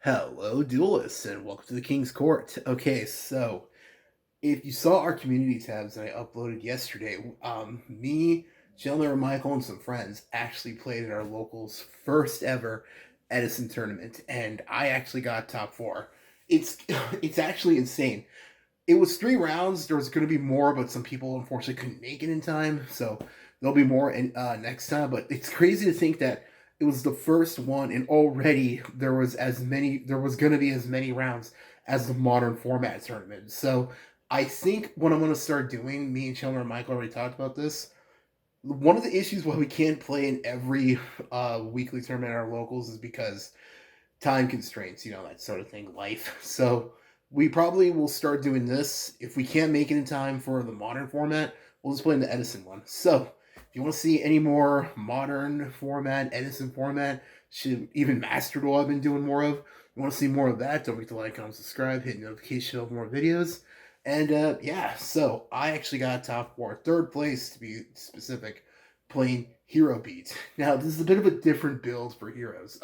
Hello, duelists, and welcome to the King's Court. Okay, so if you saw our community tabs that I uploaded yesterday, me, Chandler, Michael, and some friends actually played in our local's first ever Edison tournament, and I actually got top four. It's it's actually insane. It was 3 rounds. There was going to be more, but some people unfortunately couldn't make it in time. So there'll be more next time. But it's crazy to think that it was the first one, and already there was as many. There was going to be as many rounds as the modern format tournament. So I think what I'm going to start doing, me and Chandler and Michael already talked about this. One of the issues why we can't play in every weekly tournament at our locals is because time constraints, that sort of thing, life. So we probably will start doing this. If we can't make it in time for the modern format, we'll just play in the Edison one. So if you want to see any more modern format, Edison format, should even Master Duel I've been doing more of. You want to see more of that, don't forget to like, comment, subscribe, hit notification of more videos. And yeah, so I actually got top four, third place to be specific, playing Hero Beat. Now this is a bit of a different build for heroes.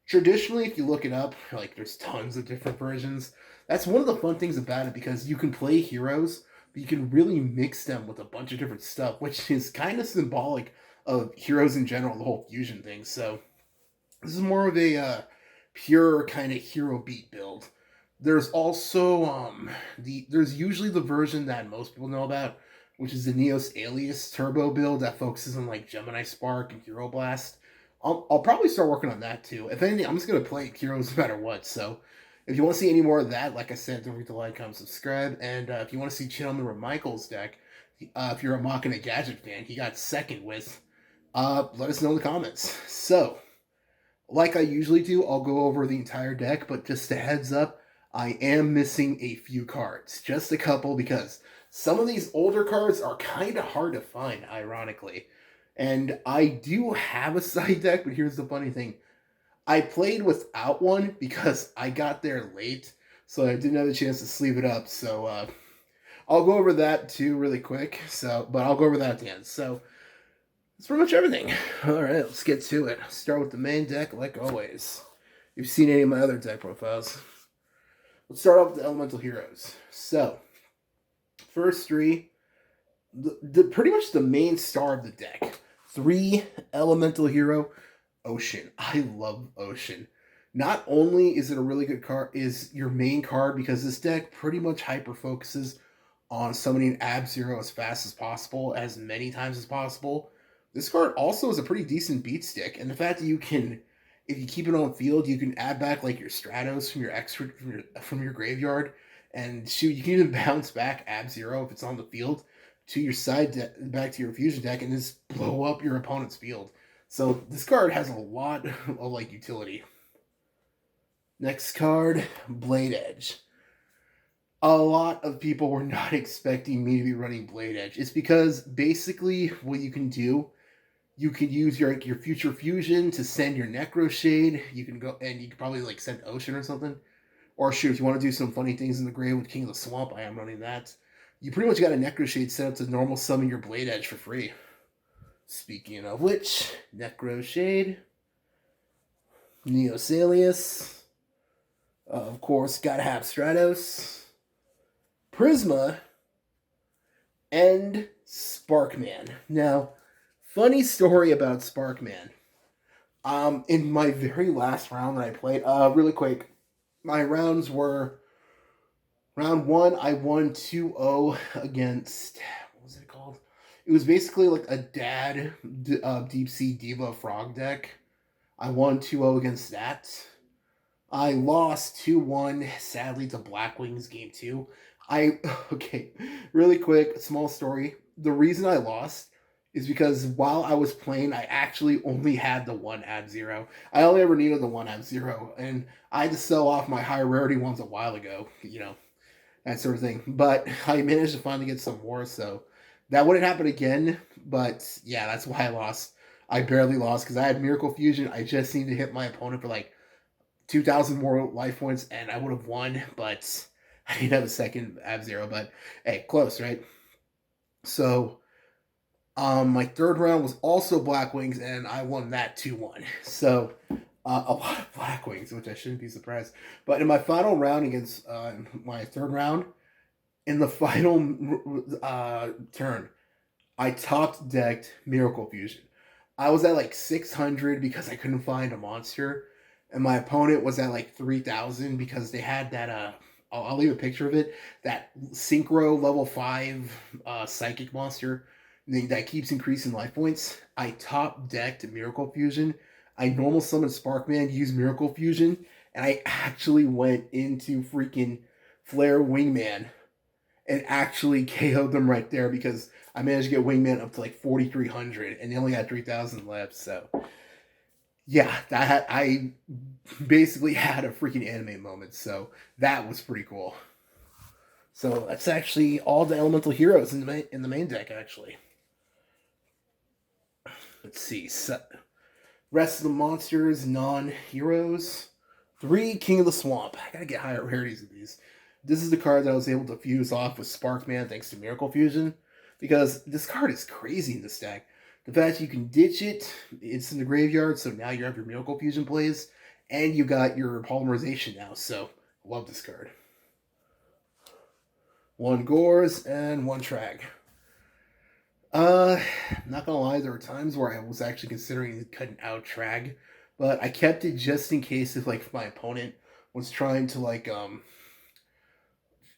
Traditionally, if you look it up, like there's tons of different versions. That's one of the fun things about it because you can play heroes, but you can really mix them with a bunch of different stuff, which is kind of symbolic of heroes in general, the whole fusion thing. So this is more of a pure kind of hero beat build. There's also there's usually the version that most people know about, which is the Neos Alias Turbo build that focuses on like Gemini Spark and Hero Blast. I'll probably start working on that too. If anything, I'm just gonna play Heroes no matter what. So if you want to see any more of that, like I said, don't forget to like, comment, subscribe. And if you want to see Chandler or Michael's deck, if you're a Mach and a Gadget fan, he got second with. Let us know in the comments. So like I usually do, I'll go over the entire deck, but just a heads up, I am missing a few cards. Just a couple, because some of these older cards are kind of hard to find, ironically. And I do have a side deck, but here's the funny thing. I played without one because I got there late, so I didn't have a chance to sleeve it up. So I'll go over that too really quick. But I'll go over that at the end. So that's pretty much everything. All right, let's get to it. Start with the main deck, like always. You've seen any of my other deck profiles. Let's start off with the Elemental Heroes. So, first three, the pretty much the main star of the deck. 3 Elemental Hero, Ocean. I love Ocean. Not only is it a really good card, is your main card because this deck pretty much hyper focuses on summoning Ab Zero as fast as possible, as many times as possible. This card also is a pretty decent beat stick, and the fact that you can, if you keep it on the field, you can add back like your Stratos from your extra from your graveyard, and shoot, you can even bounce back Ab Zero if it's on the field to your back to your fusion deck, and just blow up your opponent's field. So this card has a lot of like utility. Next card, Blade Edge. A lot of people were not expecting me to be running Blade Edge. It's because basically what you can do, you can use your future fusion to send your Necro Shade. You can go and you can probably like send Ocean or something. Or shoot, if you want to do some funny things in the grave with King of the Swamp, I am running that. You pretty much got a Necro Shade set up to normal summon your Blade Edge for free. Speaking of which, Necro Shade, Neosalius, of course, gotta have Stratos, Prisma, and Sparkman. Now, funny story about Sparkman. In my very last round that I played, really quick, my rounds were round one. I won 2-0 against, what was it called? It was basically like a dad Deep Sea Diva Frog deck. I won 2-0 against that. I lost 2-1, sadly, to Blackwings game 2. Okay, really quick, small story. The reason I lost is because while I was playing, I actually only had the one Ab Zero. I only ever needed the one Ab Zero, and I had to sell off my higher rarity ones a while ago, that sort of thing. But I managed to finally get some more, so that wouldn't happen again. But yeah, that's why I lost. I barely lost because I had Miracle Fusion. I just needed to hit my opponent for like 2,000 more life points, and I would have won, but I didn't have a second Ab Zero. But hey, close, right? So, my third round was also Black Wings, and I won that 2-1. So, A lot of Black Wings, which I shouldn't be surprised. But in my final round against my third round, in the final turn, I top decked Miracle Fusion. I was at like 600 because I couldn't find a monster, and my opponent was at like 3,000 because they had that. I'll leave a picture of it. That Synchro level 5 psychic monster that keeps increasing life points. I top decked Miracle Fusion. I normal summoned Sparkman, used Miracle Fusion, and I actually went into freaking Flare Wingman and actually KO'd them right there because I managed to get Wingman up to like 4,300 and they only had 3,000 left. So yeah, I basically had a freaking anime moment. So that was pretty cool. So that's actually all the elemental heroes in the main deck. Actually, let's see. So, rest of the monsters, non-heroes. 3 King of the Swamp. I gotta get higher rarities of these. This is the card that I was able to fuse off with Sparkman thanks to Miracle Fusion. Because this card is crazy in this deck. The fact you can ditch it, it's in the graveyard, so now you have your Miracle Fusion plays, and you got your Polymerization now, so love this card. 1 Gores and 1 Trag. Not gonna lie, there were times where I was actually considering cutting out Trag, but I kept it just in case if like my opponent was trying to like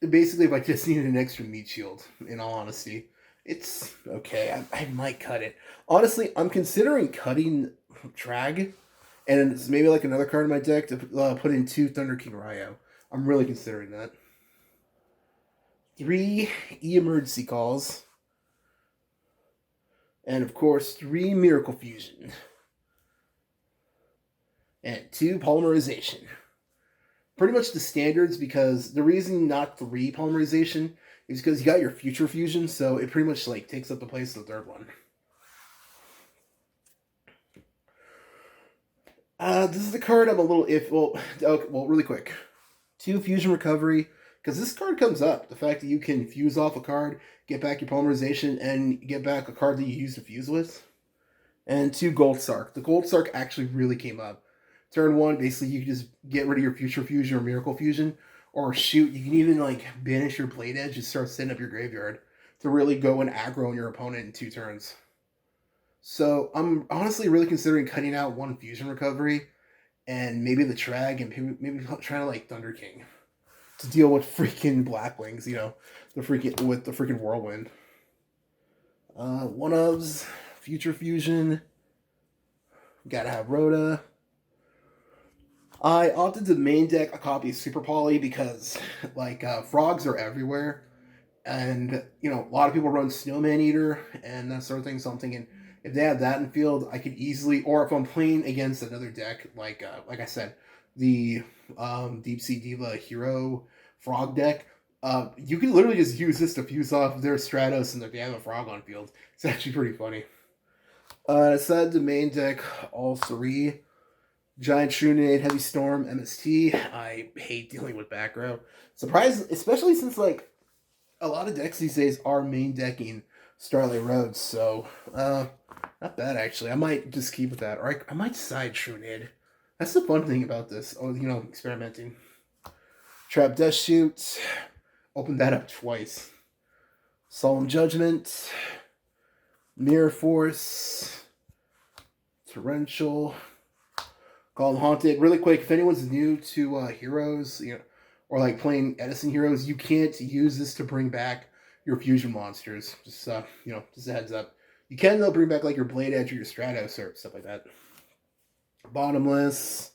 basically if I just needed an extra meat shield, in all honesty. It's okay. I might cut it. Honestly, I'm considering cutting Trag, and it's maybe like another card in my deck to put in 2 Thunder King Ryo. I'm really considering that. 3 emergency calls, and of course 3 Miracle Fusion, and 2 Polymerization. Pretty much the standards, because the reason not 3 Polymerization is because you got your Future Fusion, so it pretty much like takes up the place of the third one. This is the card I'm a little well, really quick. 2 Fusion Recovery, because this card comes up. The fact that you can fuse off a card, get back your Polymerization, and get back a card that you used to fuse with. And 2 Gold Sark. The Gold Sark actually really came up. Turn 1, basically you can just get rid of your Future Fusion or Miracle Fusion. Or shoot, you can even like banish your Blade Edge and start setting up your graveyard to really go and aggro on your opponent in 2 turns. So I'm honestly really considering cutting out 1 Fusion Recovery and maybe the Trag and maybe trying to like Thunder King to deal with freaking Black Wings, the freaking Whirlwind. 1 ofs, Future Fusion. Gotta have Rhoda. I opted to main deck a copy of Super Poly because, like, frogs are everywhere. And, a lot of people run Snowman Eater and that sort of thing. So I'm thinking, if they have that in field, I could easily, or if I'm playing against another deck, like I said, the Deep Sea Diva Hero Frog deck, you can literally just use this to fuse off their Stratos and if they have a frog on field. It's actually pretty funny. I decided to main deck all 3. Giant Shroonade, Heavy Storm, MST. I hate dealing with back row. Surprised, especially since like a lot of decks these days are main decking Starlight Road, so not bad actually. I might just keep with that, or I might side Shroonade. That's the fun thing about this. Oh, experimenting. Trap Death Shoot. Open that up twice. Solemn Judgment. Mirror Force. Torrential. Called Haunted. Really quick, if anyone's new to Heroes, or like playing Edison Heroes, you can't use this to bring back your fusion monsters. Just just a heads up. You can though bring back like your Blade Edge or your Stratos or stuff like that. Bottomless,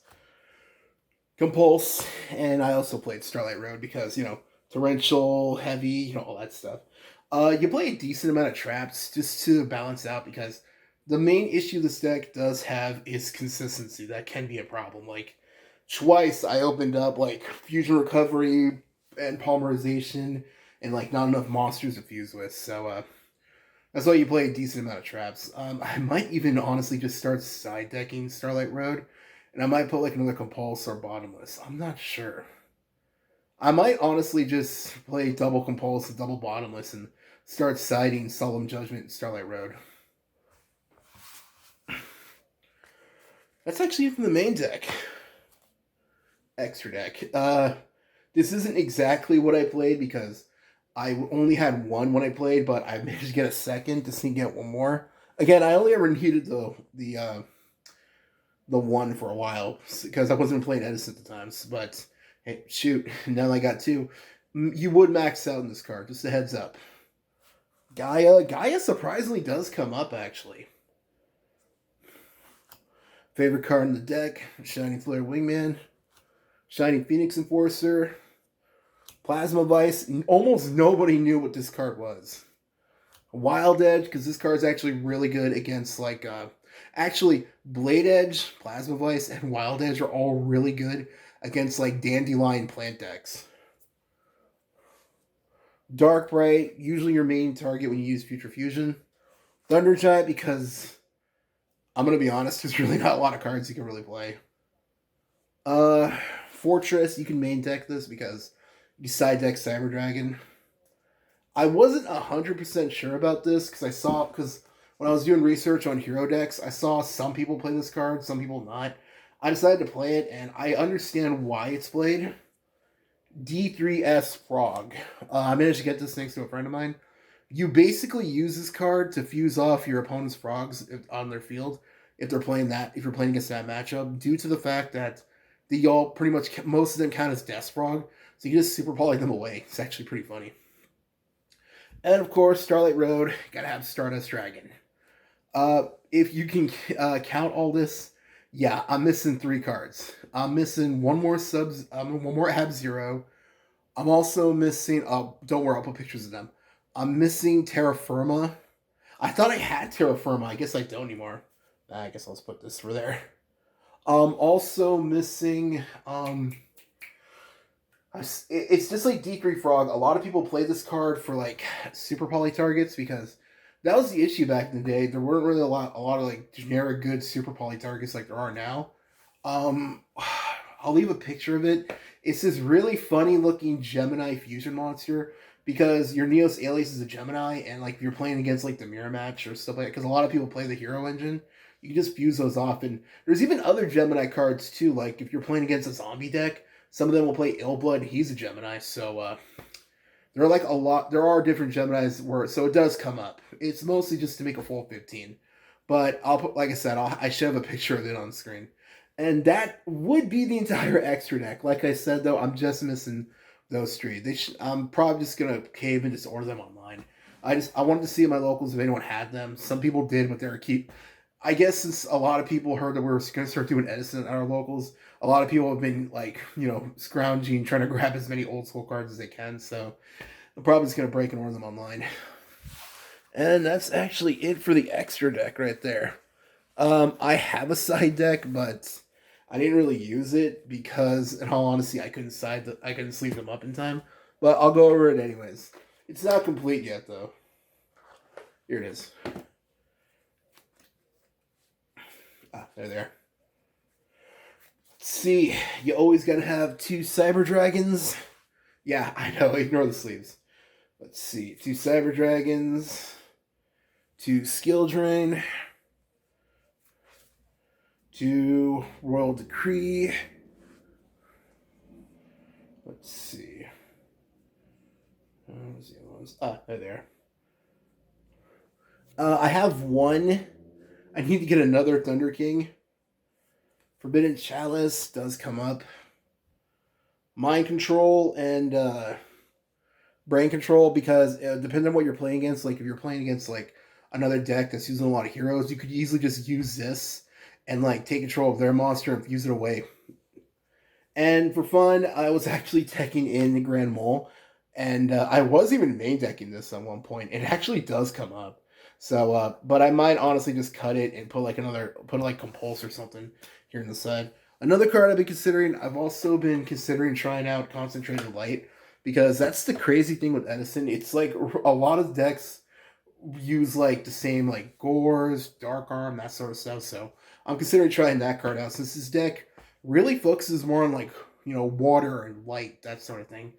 Compulse, and I also played Starlight Road because torrential, heavy, all that stuff. You play a decent amount of traps just to balance out because the main issue this deck does have is consistency. That can be a problem. Like, twice I opened up, like, Fusion Recovery and Polymerization and, like, not enough monsters to fuse with. So, that's why you play a decent amount of traps. I might even honestly just start side decking Starlight Road. And I might put, like, another Compulse or Bottomless. I'm not sure. I might honestly just play double Compulse and double Bottomless and start siding Solemn Judgment and Starlight Road. That's actually from the main deck. Extra deck. This isn't exactly what I played because I only had one when I played, but I managed to get a second to sneak out one more. Again, I only ever needed the one for a while because I wasn't playing Edison at the times. But hey, shoot, now I got two. You would max out in this card. Just a heads up. Gaia surprisingly does come up actually. Favorite card in the deck: Shining Flare Wingman, Shining Phoenix Enforcer, Plasma Vice. Almost nobody knew what this card was. Wild Edge, because this card is actually really good against actually Blade Edge, Plasma Vice, and Wild Edge are all really good against like Dandelion plant decks. Dark Bright, usually your main target when you use Future Fusion. Thunder Giant, because I'm gonna be honest, there's really not a lot of cards you can really play. Fortress, you can main deck this because you side deck Cyber Dragon. I wasn't 100% sure about this because when I was doing research on hero decks, I saw some people play this card, some people not. I decided to play it, and I understand why it's played. D3S Frog. I managed to get this thanks to a friend of mine. You basically use this card to fuse off your opponent's frogs on their field if they're playing that. If you're playing against that matchup, due to the fact that the all pretty much most of them count as Death Frog, so you just super poly them away. It's actually pretty funny. And of course, Starlight Road, gotta have Stardust Dragon. If you can count all this, yeah, I'm missing 3 cards. I'm missing one more one more Ab Zero. I'm also missing. Don't worry, I'll put pictures of them. I'm missing Terra Firma. I thought I had Terra Firma. I guess I don't anymore. I guess I'll just put this for there. Also missing. It's just like D3 Frog. A lot of people play this card for like super poly targets because that was the issue back in the day. There weren't really a lot of like generic good super poly targets like there are now. I'll leave a picture of it. It's this really funny looking Gemini fusion monster because your Neos Alias is a Gemini, and like if you're playing against like the mirror match or stuff like that, because a lot of people play the hero engine, you can just fuse those off. And there's even other Gemini cards too. Like if you're playing against a zombie deck, some of them will play Illblood. He's a Gemini, so there are like a lot. There are different Geminis where so it does come up. It's mostly just to make a full 15, but I'll put like I said, I should have a picture of it on screen. And that would be the entire extra deck. Like I said, though, I'm just missing those 3. I'm probably just gonna cave and just order them online. I wanted to see at my locals if anyone had them. Some people did, but they're keep. I guess since a lot of people heard that we were gonna start doing Edison at our locals, a lot of people have been like scrounging, trying to grab as many old school cards as they can. So I'm probably just gonna break and order them online. And that's actually it for the extra deck right there. I have a side deck, but I didn't really use it because, in all honesty, I couldn't sleeve them up in time. But I'll go over it anyways. It's not complete yet, though. Here it is. There. Let's see, you always gotta have 2 Cyber Dragons. Yeah, I know. Ignore the sleeves. Let's see, 2 Cyber Dragons, 2 Skill Drain, 2 Royal Decree. Let's see. Where's the other ones? They're there. I have 1. I need to get another Thunder King. Forbidden Chalice does come up. Mind Control and Brain Control, because depending on what you're playing against, like if you're playing against like another deck that's using a lot of heroes, you could easily just use this and like take control of their monster and fuse it away. And for fun, I was actually teching in Grand Mole, and I was even main decking this at one point. It actually does come up. So, but I might honestly just cut it and put like Compulse or something here on the side. Another card I've also been considering trying out Concentrated Light, because that's the crazy thing with Edison. It's like a lot of decks use like the same like Gores, Dark Arm, that sort of stuff. So I'm considering trying that card out since this deck really focuses more on like water and light, that sort of thing,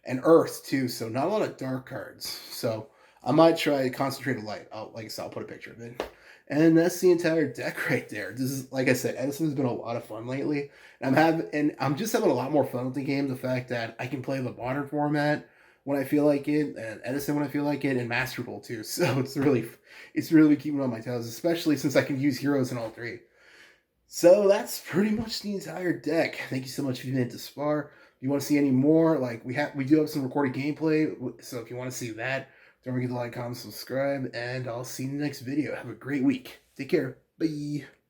and earth too. So not a lot of dark cards. So I might try Concentrated Light. Like I said, I'll put a picture of it. And that's the entire deck right there. This is, like I said, Edison's been a lot of fun lately. And I'm just having a lot more fun with the game. The fact that I can play the modern format when I feel like it, and Edison when I feel like it, and Master Duel too. So it's really keeping me on my toes, especially since I can use heroes in all three. So that's pretty much the entire deck. Thank you so much for being to Spar. If you want to see any more, like we do have some recorded gameplay. So if you want to see that, don't forget to like, comment, subscribe, and I'll see you in the next video. Have a great week. Take care. Bye.